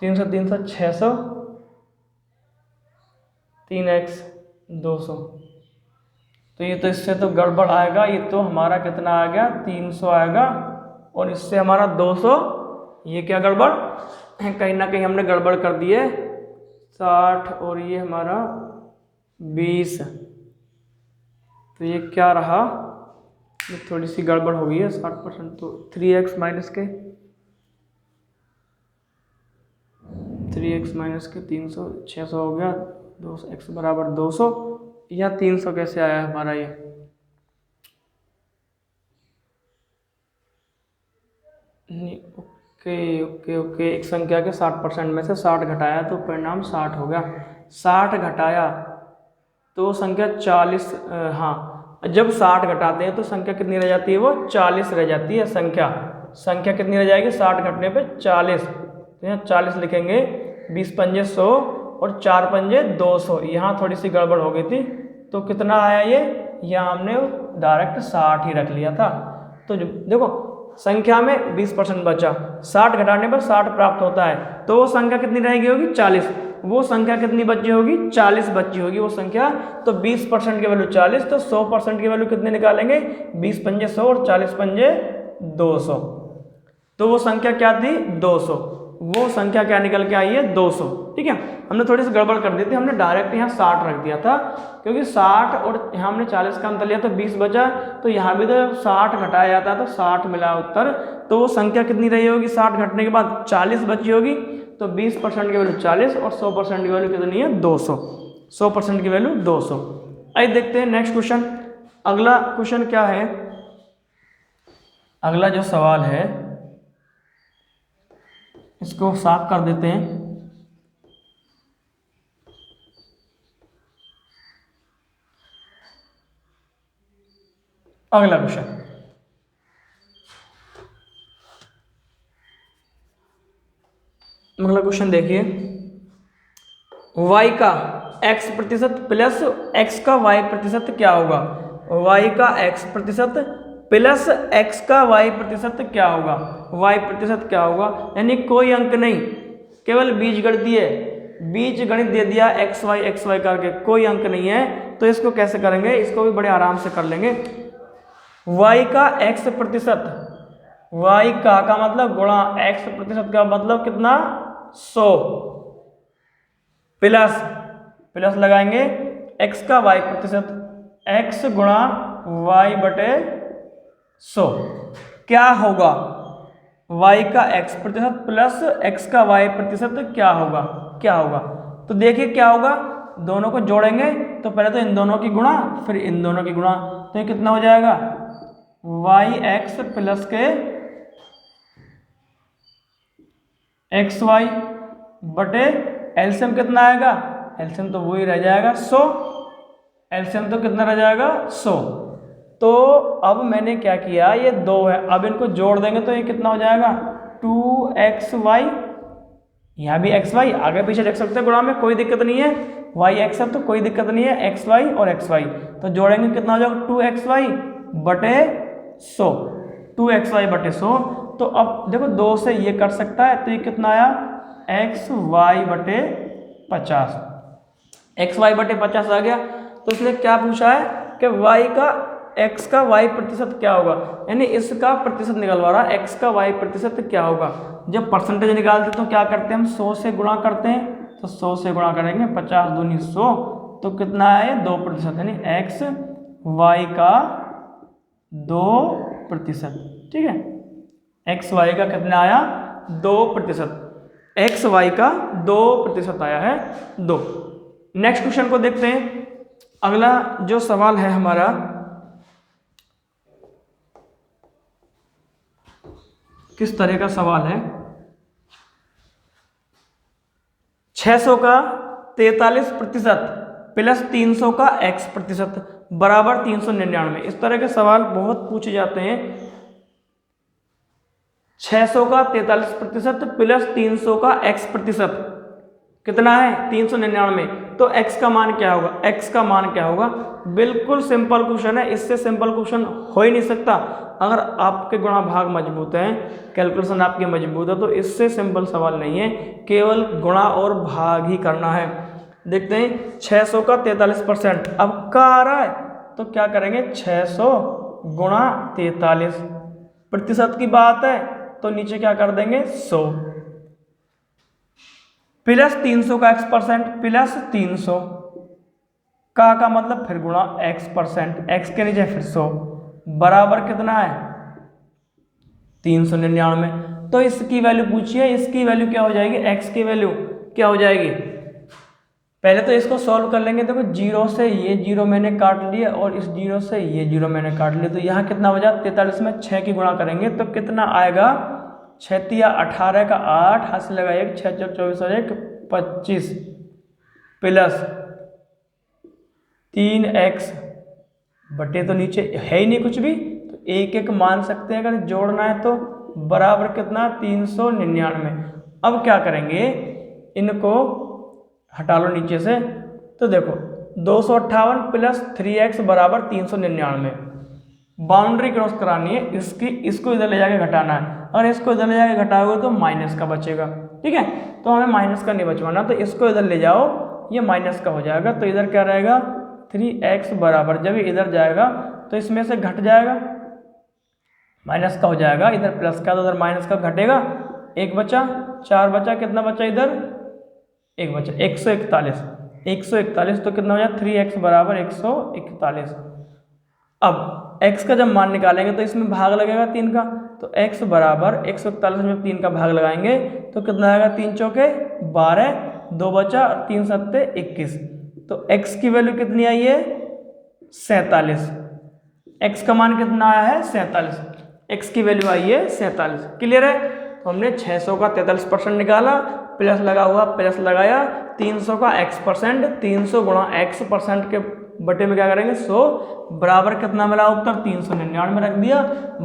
S1: 300 300 600, 3x 200। तो ये तो इससे तो गड़बड़ आएगा, ये तो हमारा कितना आ गया, 300 आएगा, और इससे हमारा 200। ये क्या गड़बड़, कहीं ना कहीं हमने गड़बड़ कर दी है। 60 और ये हमारा 20, तो ये क्या रहा, ये थोड़ी सी गड़बड़ हो गई है। 60% तो 3x माइनस के 300, 600 हो गया, 200x बराबर 200। यहाँ 300 कैसे आया हमारा ये, ओके। एक संख्या के 60% में से 60 घटाया तो परिणाम 60 हो गया। 60 घटाया तो संख्या 40, हाँ जब 60 घटाते हैं तो संख्या कितनी रह जाती है, वो 40 रह जाती है। संख्या कितनी रह जाएगी, 60 घटने पे 40। तो यहाँ 40 लिखेंगे, 20 पंजे 100 और 4 पंजे 200। यहाँ थोड़ी सी गड़बड़ हो गई थी, तो कितना आया ये, यहाँ हमने डायरेक्ट 60 ही रख लिया था। तो देखो संख्या में 20% बचा, 60 घटाने पर 60 प्राप्त होता है, तो वो संख्या कितनी रहेगी होगी 40। वो संख्या कितनी बची होगी 40 बची होगी वो संख्या। तो 20% की वैल्यू 40, तो 100% की वैल्यू कितनी निकालेंगे 20 पंजे 100 और 40 पंजे 200। तो वो संख्या क्या थी 200, वो संख्या क्या निकल के आई है 200। ठीक है, हमने थोड़ी सी गड़बड़ कर दी थी, हमने डायरेक्ट यहाँ 60 रख दिया था, क्योंकि 60 और यहाँ हमने 40 का अंतर लिया तो 20 बचा, तो यहाँ भी तो 60 घटाया जाता है तो 60 मिला उत्तर। तो वो संख्या कितनी रही होगी 60 घटने के बाद 40 बची होगी। तो 20% की वैल्यू 40 और 100% की वैल्यू कितनी है 200। 100% की वैल्यू 200। आइए देखते हैं नेक्स्ट क्वेश्चन। अगला क्वेश्चन क्या है, अगला जो सवाल है इसको साफ कर देते हैं। अगला क्वेश्चन, अगला क्वेश्चन देखिए, y का x प्रतिशत प्लस x का y प्रतिशत क्या होगा। y का x प्रतिशत प्लस x का y प्रतिशत क्या होगा। y प्रतिशत क्या होगा, यानी कोई अंक नहीं, केवल बीजगणितीय है, बीज गणित दे दिया x y करके, कोई अंक नहीं है। तो इसको कैसे करेंगे, इसको भी बड़े आराम से कर लेंगे। y का x प्रतिशत, y का मतलब गुणा x प्रतिशत का मतलब कितना 100, प्लस प्लस लगाएंगे x का y प्रतिशत, x गुणा y बटे 100 क्या होगा, y का x प्रतिशत प्लस x का y प्रतिशत क्या होगा, क्या होगा। तो देखिए क्या होगा, दोनों को जोड़ेंगे तो पहले तो इन दोनों की गुणा फिर इन दोनों की गुणा, तो ये कितना हो जाएगा yx प्लस के xy बटे एलसीएम कितना आएगा, एलसीएम तो वही रह जाएगा 100, एलसीएम तो कितना रह जाएगा 100। तो अब मैंने क्या किया, ये 2 है, अब इनको जोड़ देंगे तो ये कितना हो जाएगा 2xy, यहाँ भी xy आगे पीछे रख सकते हैं गुणा में, कोई दिक्कत नहीं है, yx है तो कोई दिक्कत नहीं है, xy और xy तो जोड़ेंगे कितना हो जाएगा 2xy बटे 100, 2xy बटे 100। तो अब देखो 2 से ये कट सकता है, तो ये कितना आया xy बटे 50, xy बटे 50 आ गया। तो इसने क्या पूछा है कि y का x का y प्रतिशत क्या होगा, यानी इसका प्रतिशत निकलवा रहा है, x का y प्रतिशत क्या होगा। जब परसेंटेज निकालते तो क्या करते हैं हम 100 से गुणा करते हैं, तो 100 से गुणा करेंगे 50 दूनी 100, तो कितना है 2%, यानी x y का 2%। ठीक है, x y का कितना आया 2%, एक्स वाई का 2% आया है 2। नेक्स्ट क्वेश्चन को देखते हैं। अगला जो सवाल है हमारा, किस तरह का सवाल है, 600 का 43% प्लस 300 का x प्रतिशत बराबर 399। इस तरह के सवाल बहुत पूछे जाते हैं। 600 का 43% प्लस 300 का x प्रतिशत कितना है 399, तो x का मान क्या होगा, x का मान क्या होगा। बिल्कुल सिंपल क्वेश्चन है, इससे सिंपल क्वेश्चन हो ही नहीं सकता। अगर आपके गुणा भाग मजबूत हैं, कैलकुलेशन आपकी मजबूत है, तो इससे सिंपल सवाल नहीं है, केवल गुणा और भाग ही करना है। देखते हैं 600 का 43%, अब का आ रहा है तो क्या करेंगे 600 गुणा 43, प्रतिशत की बात है तो नीचे क्या कर देंगे 100, प्लस 300 का x% प्लस 300 का मतलब फिर गुणा x%, x के नीचे फिर 100 बराबर कितना है 399। तो इसकी वैल्यू पूछिए, इसकी वैल्यू क्या हो जाएगी, x की वैल्यू क्या हो जाएगी। पहले तो इसको सॉल्व कर लेंगे। देखो 0 से ये 0 मैंने काट लिया और इस 0 से ये 0 मैंने काट लिया, तो यहाँ कितना हो जाए 43 में 6 की गुणा करेंगे तो कितना आएगा 6 या 18 का 8 हाथ से लगा 1 6 24 और 1 25 प्लस 3x बटे, तो नीचे है ही नहीं कुछ भी, तो एक एक मान सकते हैं अगर जोड़ना है तो, बराबर कितना 399। अब क्या करेंगे, इनको हटा लो नीचे से, तो देखो 258 प्लस 3x बराबर 399, बाउंड्री क्रॉस करानी है, इसको इधर ले जाके घटाना है। अगर इसको इधर ले जाके घटाओगे तो माइनस का बचेगा, ठीक है। तो हमें माइनस का नहीं बचवाना, तो इसको इधर ले जाओ, ये माइनस का हो जाएगा। तो इधर क्या रहेगा 3x बराबर, जब ये इधर जाएगा तो इसमें से घट जाएगा, माइनस का हो जाएगा। इधर प्लस का तो उधर माइनस का घटेगा, 1 बचा, 4 बचा, कितना बचा इधर 1 बचा, 141। तो कितना हो जाएगा 3x बराबर 141। अब x का जब मान निकालेंगे तो इसमें भाग लगेगा 3 का, तो x बराबर 141 में 3 का भाग लगाएंगे तो कितना आएगा 3 चौके 12, 2 बचा, 3 सत्ते 21। तो x की वैल्यू कितनी आई है 47। x का मान कितना आया है 47, x की वैल्यू आई है 47। क्लियर है। तो हमने 600 का 43% निकाला, प्लस लगा हुआ प्लस लगाया, 300 का x%, 300 गुणा x% के बटे में क्या करेंगे 100 बराबर कितना मिला उत्तर 399 रख दिया।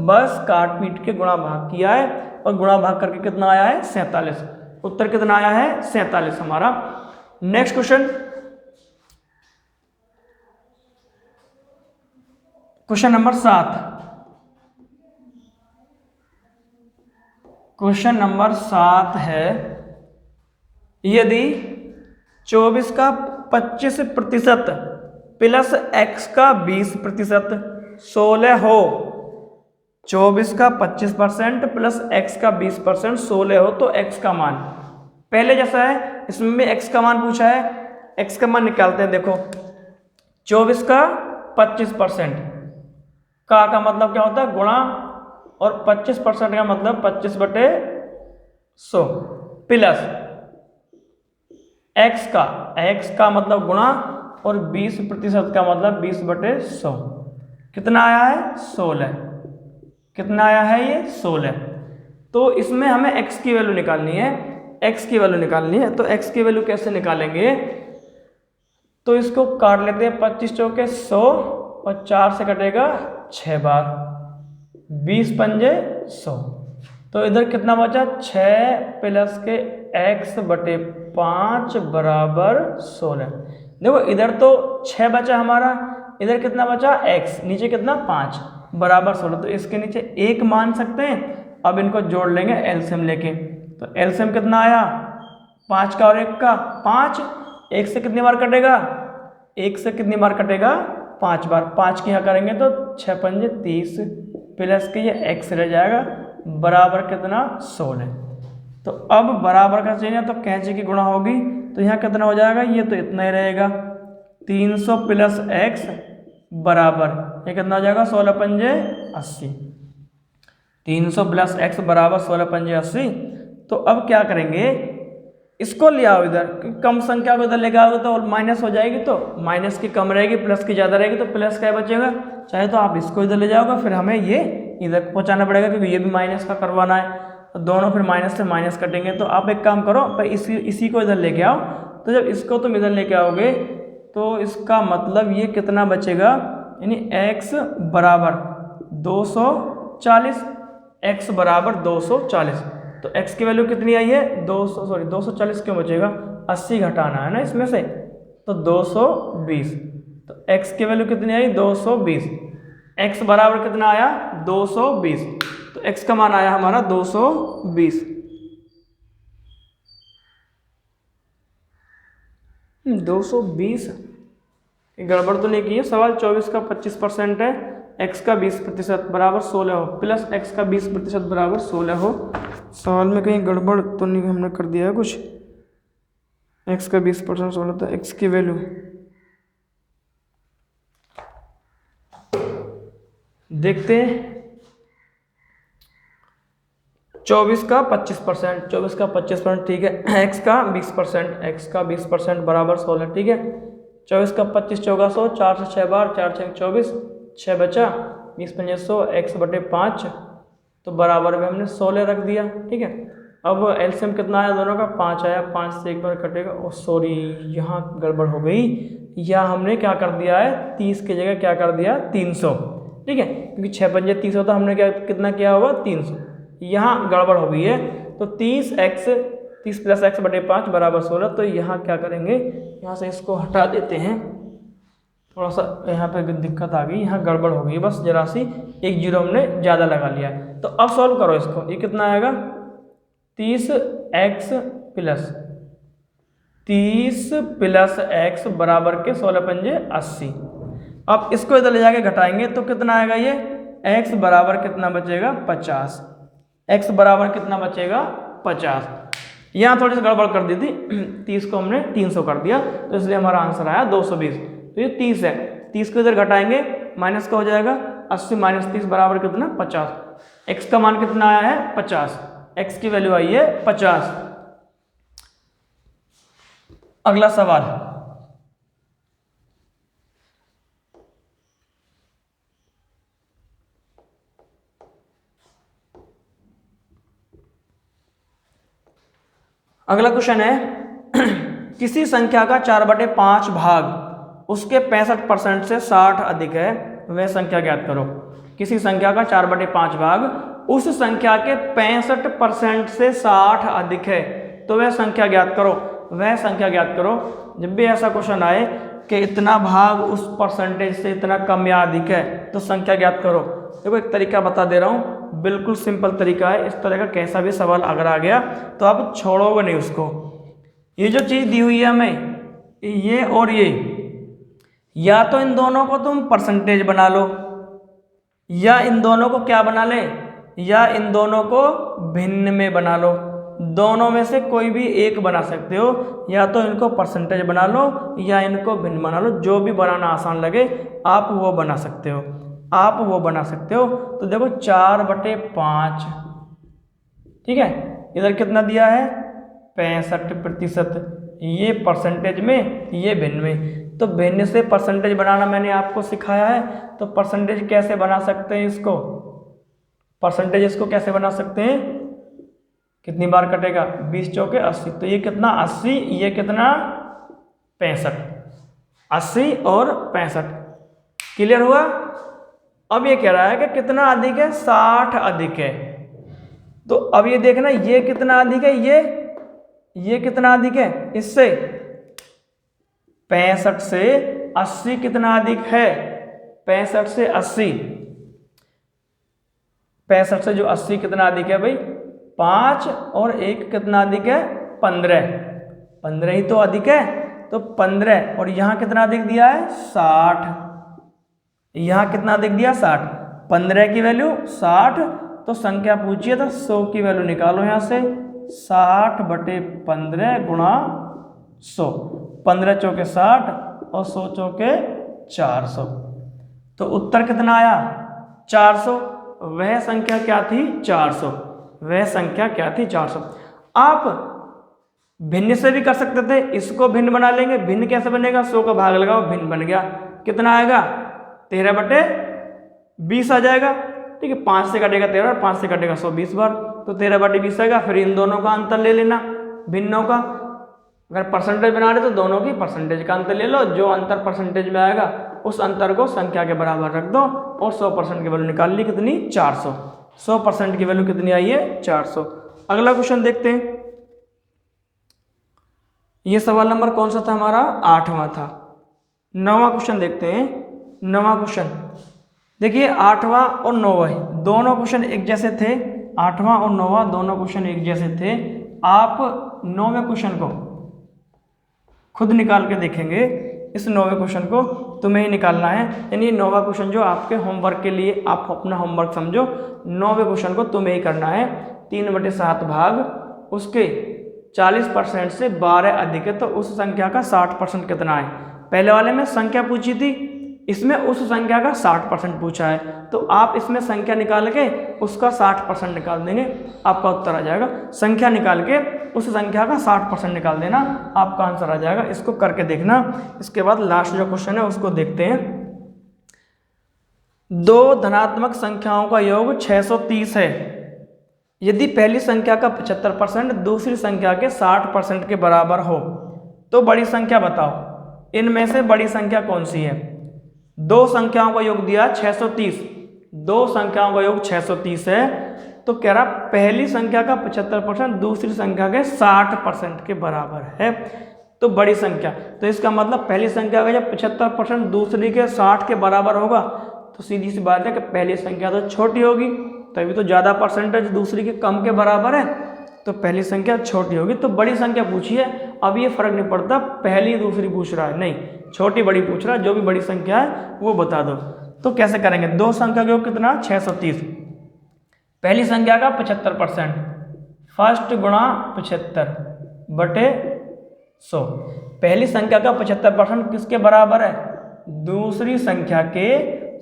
S1: बस काट पीट के गुणा भाग किया है और गुणा भाग करके कितना आया है 47। उत्तर कितना आया है 47 हमारा। Next question, question number 7। Question number 7 है, यदि 24 का 25% प्लस x का 20% 16 हो, 24 का 25% प्लस x का 20% 16 हो तो x का मान पहले जैसा है, इसमें भी x का मान पूछा है। x का मान निकालते हैं। देखो 24 का 25% का मतलब क्या होता है गुणा, और 25% का मतलब 25/100 प्लस x का मतलब गुणा, और 20% का मतलब 20/100 कितना आया है 16। कितना आया है ये 16। तो इसमें हमें x की वैल्यू निकालनी है, x की वैल्यू निकालनी है। तो x की वैल्यू कैसे निकालेंगे, तो इसको काट लेते हैं, 25 चौके 100 और 4 से कटेगा 6 बार, 20 पंजे 100। तो इधर कितना बचा 6 प्लस के x/5 बराबर 16। देखो इधर तो 6 बचा हमारा, इधर कितना बचा x, नीचे कितना 5 बराबर 16। तो इसके नीचे 1 मान सकते हैं। अब इनको जोड़ लेंगे एलसीएम लेके। तो एलसीएम कितना आया 5 का और 1 का 5, 1 से कितनी बार कटेगा, 1 से कितनी बार कटेगा 5 बार। 5 की यहाँ करेंगे तो 6 पंजे 30 प्लस के ये x रह जाएगा बराबर कितना 16। तो अब बराबर का चाहिए तो कैंची की गुणा होगी, तो यहाँ कितना हो जाएगा, ये तो इतना ही रहेगा 300 प्लस x बराबर, ये कितना हो जाएगा 16 पंजे 80। 300 प्लस x बराबर 16 पंजे 80। तो अब क्या करेंगे, इसको ले आओ इधर, कम संख्या को इधर लेके आओगे तो माइनस हो जाएगी, तो माइनस की कम रहेगी प्लस की ज़्यादा रहेगी, तो प्लस क्या बचेगा। चाहे तो आप इसको इधर ले जाओगे, फिर हमें ये इधर पहुँचाना पड़ेगा क्योंकि ये भी माइनस का करवाना है, तो दोनों फिर माइनस से माइनस कटेंगे। तो आप एक काम करो, पर इसी को इधर लेके आओ। तो जब इसको तुम इधर लेके आओगे तो इसका मतलब ये कितना बचेगा, यानी x बराबर 240, x बराबर 240। तो x की वैल्यू कितनी आई है 240 क्यों बचेगा, 80 घटाना है ना इसमें से, तो 220। तो x की वैल्यू कितनी आई 220, x बराबर कितना आया 220। तो x का मान आया हमारा 220। 220 गड़बड़ तो नहीं की है। सवाल 24 का 25% है, x का 20% बराबर 16 हो, प्लस x का 20% बराबर 16 हो। सवाल में कहीं गड़बड़ तो नहीं हमने कर दिया है कुछ। x का 20% 16, तो x की वैल्यू देखते हैं। 24 का 25%, ठीक है। x का 20% बराबर 16, ठीक है। 24 का 25 चौका 100, 4 से 6 बार, 4 6 24, 6 बचा, 20 पंजे 100, x/5, तो बराबर में हमने 16 रख दिया, ठीक है। अब एलसीएम कितना आया दोनों का 5 आया, 5 से एक बार कटेगा। ओ सॉरी, यहाँ गड़बड़ हो गई, यहाँ हमने क्या कर दिया है 30 की जगह क्या कर दिया 300, ठीक है, क्योंकि 6 पंजे 30 होता, हमने कितना किया होगा 300, यहाँ गड़बड़ हो गई है। तो 30 प्लस x/5 बराबर 16। तो यहाँ क्या करेंगे, यहाँ से इसको हटा देते हैं, थोड़ा सा यहाँ पे दिक्कत आ गई, यहाँ गड़बड़ हो गई बस जरा सी, एक जीरो हमने ज़्यादा लगा लिया। तो अब सॉल्व करो इसको, ये कितना आएगा 30x प्लस 30 प्लस x बराबर के 16 पंजे 80। अब इसको इधर ले जाके घटाएंगे तो कितना आएगा, ये x बराबर कितना बचेगा 50, x बराबर कितना बचेगा 50। यहाँ थोड़ी सी गड़बड़ कर दी थी, 30 को हमने 300 कर दिया तो इसलिए हमारा आंसर आया 220। तो ये 30 है, 30 को इधर घटाएंगे माइनस का हो जाएगा 80 माइनस 30 बराबर कितना 50। x का मान कितना आया है 50, x की वैल्यू आई है 50। अगला सवाल, अगला क्वेश्चन है किसी संख्या का 4/5 भाग उसके 65% से 60 अधिक है, वह संख्या ज्ञात करो। किसी संख्या का 4/5 भाग उस संख्या के 65% से 60 अधिक है तो वह संख्या ज्ञात करो। वह संख्या ज्ञात करो, जब भी ऐसा क्वेश्चन आए कि इतना भाग उस परसेंटेज से इतना कम या अधिक है तो संख्या ज्ञात करो। देखो एक तरीका बता दे रहा हूँ, बिल्कुल सिंपल तरीका है। इस तरह का कैसा भी सवाल अगर आ गया तो आप छोड़ोगे नहीं उसको। ये जो चीज़ दी हुई है हमें, ये और ये, या तो इन दोनों को तुम परसेंटेज बना लो या इन दोनों को क्या बना ले, या इन दोनों को भिन्न में बना लो। दोनों में से कोई भी एक बना सकते हो, या तो इनको परसेंटेज बना लो या इनको भिन्न बना लो। जो भी बनाना आसान लगे आप वो बना सकते हो, आप वो बना सकते हो। तो देखो 4/5, ठीक है, इधर कितना दिया है 65%, ये परसेंटेज में ये भिन्न में। तो भिन्न से परसेंटेज बनाना मैंने आपको सिखाया है, तो परसेंटेज कैसे बना सकते हैं इसको, परसेंटेज इसको कैसे बना सकते हैं, कितनी बार कटेगा 20 चौके 80, तो ये कितना 80, ये कितना 65, 80 और 65। क्लियर हुआ। अब ये कह रहा है कि कितना अधिक है 60 अधिक है। तो अब ये देखना ये कितना अधिक है, ये कितना अधिक है इससे, 65 से 80 कितना अधिक है, 65 से 80, 65 से जो 80 कितना अधिक है भाई 5, और 1 कितना अधिक है 15, 15 ही तो अधिक है। तो 15, और यहाँ कितना अधिक दिया है 60, यहाँ कितना अधिक दिया 60, 15 की वैल्यू 60, तो संख्या पूछिए तो 100 की वैल्यू निकालो यहाँ से, 60/15 गुणा 100, 15 चौके 60 और 100 चौके 400, तो उत्तर कितना आया 400। वह संख्या क्या थी 400, वह संख्या क्या थी 400। आप भिन्न से भी कर सकते थे, इसको भिन्न बना लेंगे। भिन्न कैसे बनेगा, 100 का भाग लगाओ भिन्न बन गया, कितना आएगा 13/20 आ जाएगा। ठीक है, 5 से कटेगा 13 और 5 से कटेगा 100 20 बार, तो 13/20 आएगा। फिर इन दोनों का अंतर ले लेना, भिन्नों का। अगर परसेंटेज बना रहे तो दोनों की परसेंटेज का अंतर ले लो, जो अंतर परसेंटेज में आएगा उस अंतर को संख्या के बराबर रख दो, और 100% की वैल्यू निकाल ली कितनी 400। 100% की वैल्यू कितनी आई है 400। अगला क्वेश्चन देखते हैं। ये सवाल नंबर कौन सा था हमारा 8वां था। 9वां क्वेश्चन देखते हैं। 9वां क्वेश्चन देखिए, 8वां और 9वां दोनों क्वेश्चन एक जैसे थे। 8वां और 9वां दोनों क्वेश्चन एक जैसे थे। आप 9वें क्वेश्चन को खुद निकाल के देखेंगे। इस 9वें क्वेश्चन को तुम्हें ही निकालना है, यानी 9वां क्वेश्चन जो आपके होमवर्क के लिए आप अपना होमवर्क समझो। 9वें क्वेश्चन को तुम्हें ही करना है। 3/7 भाग उसके 40% से 12 अधिक है, तो उस संख्या का 60% कितना है। पहले वाले में संख्या पूछी थी, इसमें उस संख्या का 60% पूछा है, तो आप इसमें संख्या निकाल के उसका 60% निकाल देंगे, आपका उत्तर आ जाएगा। संख्या निकाल के उस संख्या का 60% निकाल देना, आपका आंसर आ जाएगा। इसको करके देखना। इसके बाद लास्ट जो क्वेश्चन है उसको देखते हैं। 2 धनात्मक संख्याओं का योग 630 है। यदि पहली संख्या का 75% दूसरी संख्या के 60% के बराबर हो तो बड़ी संख्या बताओ। इनमें से बड़ी संख्या कौन सी है। 2 संख्याओं का योग दिया 630, 2 संख्याओं का योग 630 है, तो कह रहा पहली संख्या का 75% दूसरी संख्या के 60% के बराबर है। तो बड़ी संख्या, तो इसका मतलब पहली संख्या का जब 75% दूसरी के 60 के बराबर होगा तो सीधी सी बात है कि पहली संख्या तो छोटी होगी, तभी तो ज़्यादा परसेंटेज दूसरी के कम के बराबर है, तो पहली संख्या छोटी होगी। तो बड़ी संख्या पूछी है, अब ये फर्क नहीं पड़ता पहली दूसरी पूछ रहा है, नहीं छोटी बड़ी पूछ रहा है, जो भी बड़ी संख्या है वो बता दो। तो कैसे करेंगे, दो संख्या का योग कितना 630, पहली संख्या का 75%, फर्स्ट गुणा 75 बटे 100, पहली संख्या का 75% किसके बराबर है, दूसरी संख्या के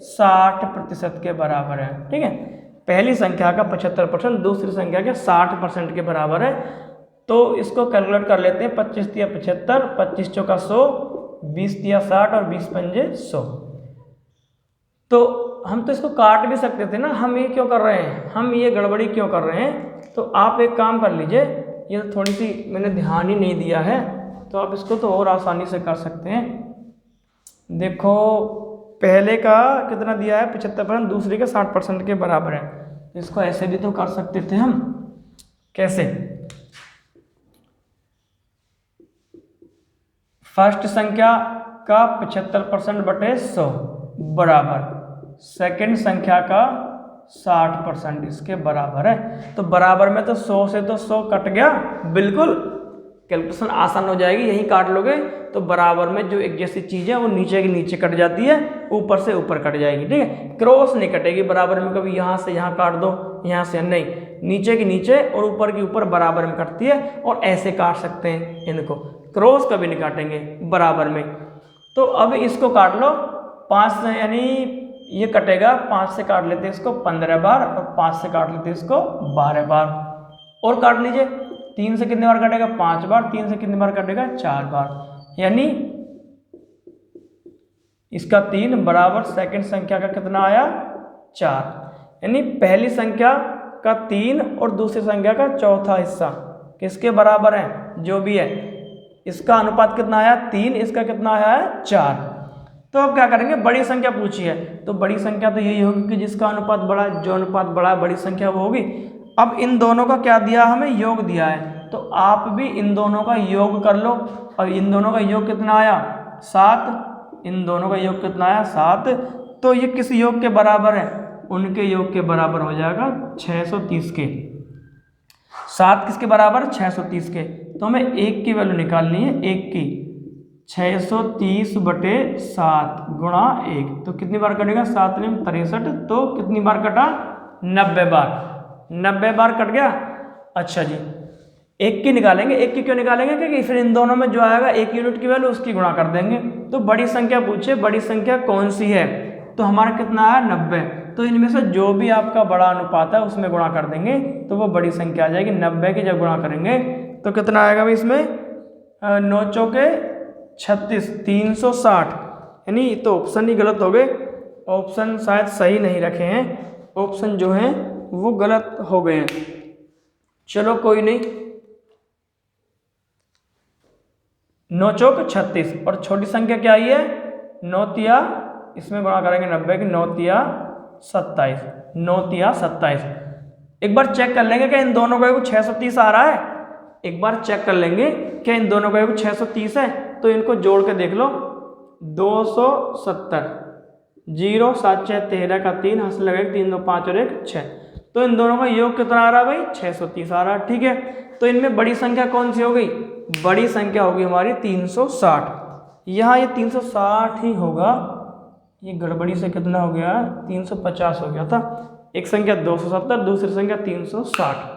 S1: 60% के बराबर है। ठीक है, पहली संख्या का 75% दूसरी संख्या के 60% के बराबर है। तो इसको कैलकुलेट कर लेते हैं, 25 तिया 75, 25 चौका 100, 20 तिया 60 और 20 पंजे 100। तो हम तो इसको काट भी सकते थे ना, हम ये क्यों कर रहे हैं, हम ये गड़बड़ी क्यों कर रहे हैं। तो आप एक काम कर लीजिए, ये थोड़ी सी मैंने ध्यान ही नहीं दिया है, तो आप इसको तो और आसानी से कर सकते हैं। देखो पहले का कितना दिया है 75%, दूसरे के 60% के बराबर है, इसको ऐसे भी तो कर सकते थे हम। कैसे, फर्स्ट संख्या का 75% बटे 100 बराबर सेकंड संख्या का 60% इसके बराबर है। तो बराबर में तो 100 से तो 100 कट गया, बिल्कुल कैलकुलेशन आसान हो जाएगी, यही काट लोगे तो बराबर में जो एक जैसी चीज़ है वो नीचे के नीचे कट जाती है, ऊपर से ऊपर कट जाएगी। ठीक है, क्रॉस नहीं कटेगी बराबर में, कभी यहाँ से यहाँ काट दो, यहाँ से नहीं, नीचे के नीचे और ऊपर के ऊपर बराबर में कटती है। और ऐसे काट सकते हैं इनको, क्रॉस कभी नहीं काटेंगे बराबर में। तो अब इसको काट लो 5 से, यानी ये कटेगा 5 से काट लेते हैं इसको 15 बार, और 5 से काट लेते हैं इसको 12 बार, और काट लीजिए 3 से कितने बार कटेगा 5 बार, 3 से कितने बार कटेगा 4 बार, यानी इसका 3 बराबर सेकंड संख्या का कितना आया 4, यानी पहली संख्या का 3 और दूसरी संख्या का चौथा हिस्सा किसके बराबर है, जो भी है, इसका अनुपात कितना आया 3, इसका कितना आया है 4। तो अब क्या करेंगे, बड़ी संख्या पूछी है तो बड़ी संख्या तो यही होगी कि जिसका अनुपात बड़ा है, जो अनुपात बड़ा है बड़ी संख्या वो होगी। अब इन दोनों का क्या दिया, हमें योग दिया है, तो आप भी इन दोनों का योग कर लो। और इन दोनों का योग कितना आया 7, इन दोनों का योग कितना आया 7, तो ये किस योग के बराबर है, उनके योग के बराबर हो जाएगा 630 के। 7 किसके बराबर 630 के, तो हमें 1 की वैल्यू निकालनी है, 1 की 630 बटे 7 गुणा 1, तो कितनी बार कटेगा 7 में 63, तो कितनी बार कटा 90 बार, 90 बार कट गया। अच्छा जी, 1 की निकालेंगे, 1 की क्यों निकालेंगे, क्योंकि फिर इन दोनों में जो आएगा 1 यूनिट की वैल्यू उसकी गुणा कर देंगे। तो बड़ी संख्या पूछे, बड़ी संख्या कौन सी है, तो हमारा कितना आया 90, तो इनमें से जो भी आपका बड़ा अनुपात है उसमें गुणा कर देंगे तो वो बड़ी संख्या आ जाएगी। 90 की जब गुणा करेंगे तो कितना आएगा भाई इसमें 9 चौके 36, 360, यानी तो ऑप्शन ही गलत हो गए, ऑप्शन शायद सही नहीं रखे हैं, ऑप्शन जो हैं वो गलत हो गए हैं। चलो कोई नहीं, 9 चौक 36 और छोटी संख्या क्या आई है 9 तिया, इसमें गुणा करेंगे 90 की 9 तिया 27, 9 तिया 27। एक बार चेक कर लेंगे क्या इन दोनों का योग 630 आ रहा है, एक बार चेक कर लेंगे क्या इन दोनों का योग 630 है, तो इनको जोड़ के देख लो 270, 0 7 6 13 का 3 हंस लगेगा 3 2 5 और 1 6, तो इन दोनों का योग कितना आ रहा है भाई 630 आ रहा है। ठीक है, तो इनमें बड़ी संख्या कौन सी हो गई, बड़ी संख्या होगी हमारी 360, यहाँ ये 360 ही होगा, ये गड़बड़ी से कितना हो गया 350 हो गया था, एक संख्या 270 दूसरी संख्या 360।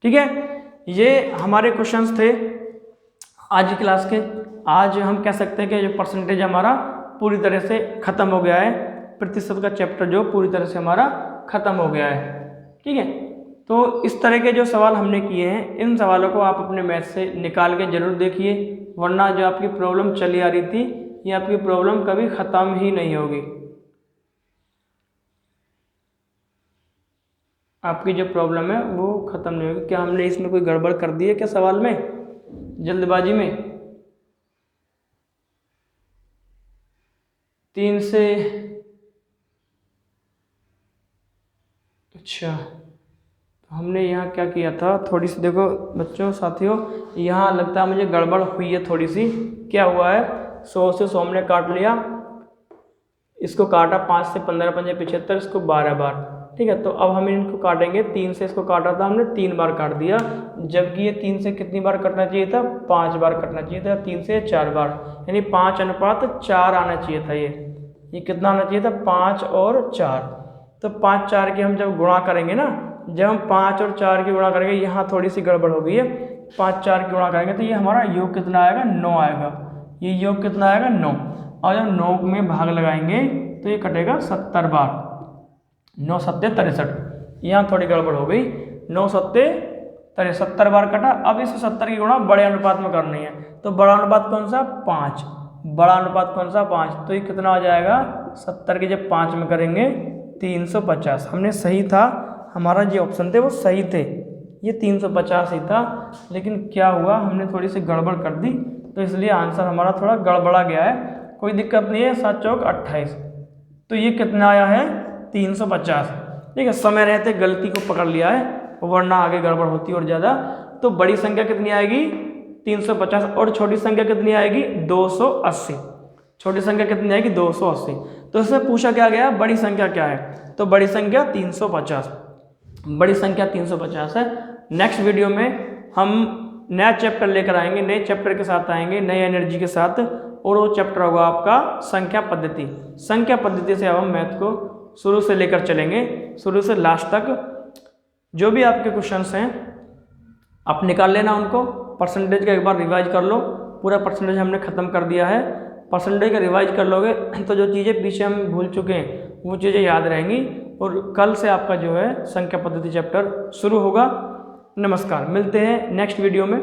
S1: ठीक है, ये हमारे क्वेश्चंस थे आज की क्लास के। आज हम कह सकते हैं कि जो परसेंटेज हमारा पूरी तरह से ख़त्म हो गया है, प्रतिशत का चैप्टर जो पूरी तरह से हमारा ख़त्म हो गया है। ठीक है, तो इस तरह के जो सवाल हमने किए हैं इन सवालों को आप अपने मैथ से निकाल के ज़रूर देखिए, वरना जो आपकी प्रॉब्लम चली आ रही थी ये आपकी प्रॉब्लम कभी ख़त्म ही नहीं होगी। आपकी जो प्रॉब्लम है वो ख़त्म नहीं होगी। क्या हमने इसमें कोई गड़बड़ कर दी है क्या सवाल में जल्दबाजी में, 3 से, अच्छा हमने यहाँ क्या किया था, थोड़ी सी देखो बच्चों साथियों, यहाँ लगता है मुझे गड़बड़ हुई है थोड़ी सी। क्या हुआ है, 100 से 100 हमने काट लिया, इसको काटा 5 से 15 पंजे 75, इसको 12 बार, ठीक है। तो अब हम इनको काटेंगे, 3 से इसको काटा था हमने, 3 बार काट दिया, जबकि ये 3 से कितनी बार कटना चाहिए था, 5 बार कटना चाहिए था, 3 से 4 बार, यानी 5:4 आना चाहिए था। ये कितना आना चाहिए था, 5 और 4। तो 5 4 की हम जब गुणा करेंगे ना, जब हम 5 और 4 की गुणा करेंगे, यहाँ थोड़ी सी गड़बड़ हो गई है, 5 4 की गुणा करेंगे तो ये हमारा योग कितना आएगा, 9 आएगा। ये योग कितना आएगा, 9। और जब 9 में भाग लगाएंगे तो ये कटेगा 70 बार, 9 7 63। यहाँ थोड़ी गड़बड़ हो गई, 9 7 70 बार कटा। अब इस 70 की गुणा बड़े अनुपात में करनी है, तो बड़ा अनुपात कौन सा, 5। बड़ा अनुपात कौन सा, 5। तो ये कितना आ जाएगा, 70 की जब 5 में करेंगे 350। हमने सही था, हमारा जो ऑप्शन थे वो सही थे, ये 350 ही था। लेकिन क्या हुआ, हमने थोड़ी सी गड़बड़ कर दी, तो इसलिए आंसर हमारा थोड़ा गड़बड़ा गया है। कोई दिक्कत नहीं है, 7 चौक 28। तो ये कितना आया है, 350, ठीक है। समय रहते गलती को पकड़ लिया है, वरना आगे गड़बड़ होती और ज़्यादा। तो बड़ी संख्या कितनी आएगी, 350, और छोटी संख्या कितनी आएगी, 280। छोटी संख्या कितनी आएगी, 280। तो इसमें पूछा क्या गया, बड़ी संख्या क्या है, तो बड़ी संख्या 350, बड़ी संख्या 350 है। नेक्स्ट वीडियो में हम नया चैप्टर लेकर आएंगे, नए चैप्टर के साथ आएंगे, नई एनर्जी के साथ, और वो चैप्टर होगा आपका संख्या पद्धति। संख्या पद्धति से अब हम मैथ को शुरू से लेकर चलेंगे, शुरू से लास्ट तक। जो भी आपके क्वेश्चंस हैं आप निकाल लेना उनको, परसेंटेज का एक बार रिवाइज कर लो। पूरा परसेंटेज हमने ख़त्म कर दिया है, परसेंटेज का रिवाइज कर लोगे तो जो चीज़ें पीछे हम भूल चुके हैं वो चीज़ें याद रहेंगी। और कल से आपका जो है संख्या पद्धति चैप्टर शुरू होगा। नमस्कार, मिलते हैं नेक्स्ट वीडियो में।